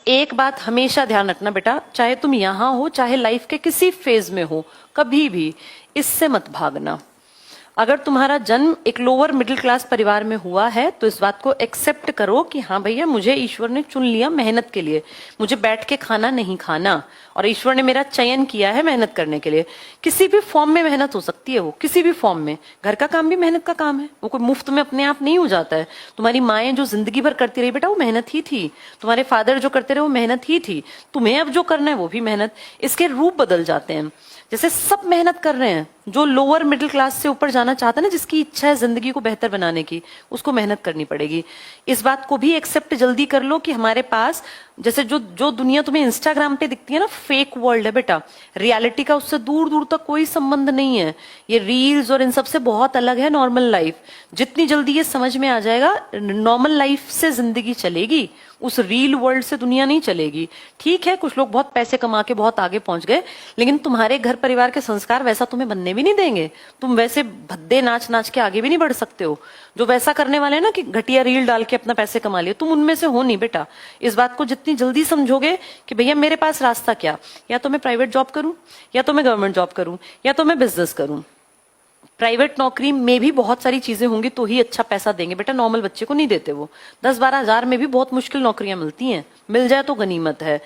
एक बात हमेशा ध्यान रखना बेटा, चाहे तुम यहां हो चाहे लाइफ के किसी फेज में हो, कभी भी इससे मत भागना। अगर तुम्हारा जन्म एक लोअर मिडिल क्लास परिवार में हुआ है तो इस बात को एक्सेप्ट करो कि हाँ भैया मुझे ईश्वर ने चुन लिया मेहनत के लिए, मुझे बैठ के खाना नहीं खाना, और ईश्वर ने मेरा चयन किया है मेहनत करने के लिए। किसी भी फॉर्म में मेहनत हो सकती है, वो किसी भी फॉर्म में। घर का काम भी मेहनत का काम है, वो कोई मुफ्त में अपने आप नहीं हो जाता है। तुम्हारी माएं जो जिंदगी भर करती रही बेटा वो मेहनत ही थी, तुम्हारे फादर जो करते रहे वो मेहनत ही थी, तुम्हें अब जो करना है वो भी मेहनत। इसके रूप बदल जाते हैं, जैसे सब मेहनत कर रहे हैं। जो लोअर मिडिल क्लास से ऊपर जाना चाहता है ना, जिसकी इच्छा है जिंदगी को बेहतर बनाने की, उसको मेहनत करनी पड़ेगी। इस बात को भी एक्सेप्ट जल्दी कर लो कि हमारे पास जैसे जो दुनिया तुम्हें इंस्टाग्राम पे दिखती है ना, फेक वर्ल्ड है बेटा, रियलिटी का उससे दूर दूर तक कोई संबंध नहीं है। ये रील्स और इन सब से बहुत अलग है नॉर्मल लाइफ। जितनी जल्दी ये समझ में आ जाएगा, नॉर्मल लाइफ से जिंदगी चलेगी, उस रील वर्ल्ड से दुनिया नहीं चलेगी। ठीक है, कुछ लोग बहुत पैसे कमा के बहुत आगे पहुंच गए, लेकिन तुम्हारे घर परिवार के संस्कार वैसा तुम्हें बनने भी नहीं देंगे। तुम वैसे भद्दे नाच नाच के आगे भी नहीं बढ़ सकते हो। जो वैसा करने वाले हैं ना कि घटिया रील डाल के अपना पैसे कमा लिए, तुम उनमें से हो नहीं बेटा। इस बात को जितनी जल्दी समझोगे कि भैया मेरे पास रास्ता क्या, या तो मैं प्राइवेट जॉब करूं, या तो मैं गवर्नमेंट जॉब करूं, या तो मैं बिजनेस करूं। प्राइवेट नौकरी में भी बहुत सारी चीजें होंगी तो ही अच्छा पैसा देंगे बेटा, नॉर्मल बच्चे को नहीं देते। वो 10-12 हजार में भी बहुत मुश्किल नौकरियां मिलती हैं, मिल जाए तो गनीमत है।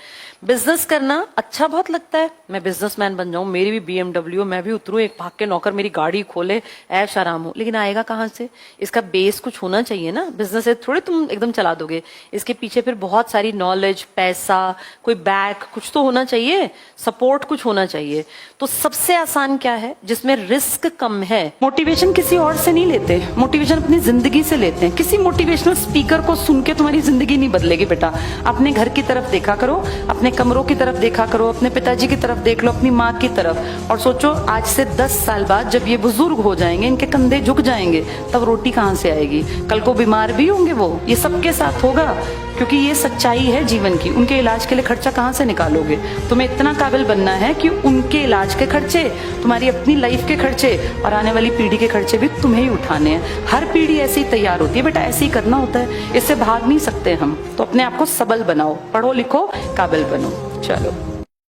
बिजनेस करना अच्छा बहुत लगता है, मैं बिजनेसमैन बन जाऊं, मेरी भी BMW, मैं भी उतरूं एक भाग के नौकर मेरी गाड़ी खोले, ऐश आराम हो। लेकिन आएगा कहां से? इसका बेस कुछ होना चाहिए ना। बिजनेस थोड़े तुम एकदम चला दोगे, इसके पीछे फिर बहुत सारी नॉलेज, पैसा, कोई बैक कुछ तो होना चाहिए, सपोर्ट कुछ होना चाहिए। तो सबसे आसान क्या है जिसमें रिस्क कम है? मोटिवेशन किसी और से नहीं लेते, मोटिवेशन अपनी जिंदगी से लेते हैं। किसी मोटिवेशनल स्पीकर को सुन के तुम्हारी जिंदगी नहीं बदलेगी बेटा। अपने घर की तरफ देखा करो, अपने कमरों की तरफ देखा करो, अपने पिताजी की तरफ देख लो, अपनी माँ की तरफ, और सोचो आज से 10 साल बाद जब ये बुजुर्ग हो जाएंगे, इनके कंधे झुक जाएंगे, तब रोटी कहाँ से आएगी? कल को बीमार भी होंगे वो, ये सबके साथ होगा, क्योंकि ये सच्चाई है जीवन की। उनके इलाज के लिए खर्चा कहाँ से निकालोगे? तुम्हें इतना काबिल बनना है कि उनके इलाज के खर्चे, तुम्हारी अपनी लाइफ के खर्चे और आने वाली पीढ़ी के खर्चे भी तुम्हें ही उठाने हैं। हर पीढ़ी ऐसी तैयार होती है बेटा, ऐसे ही करना होता है, इससे भाग नहीं सकते हम। तो अपने आप को सबल बनाओ, पढ़ो लिखो, काबिल बनो। चलो।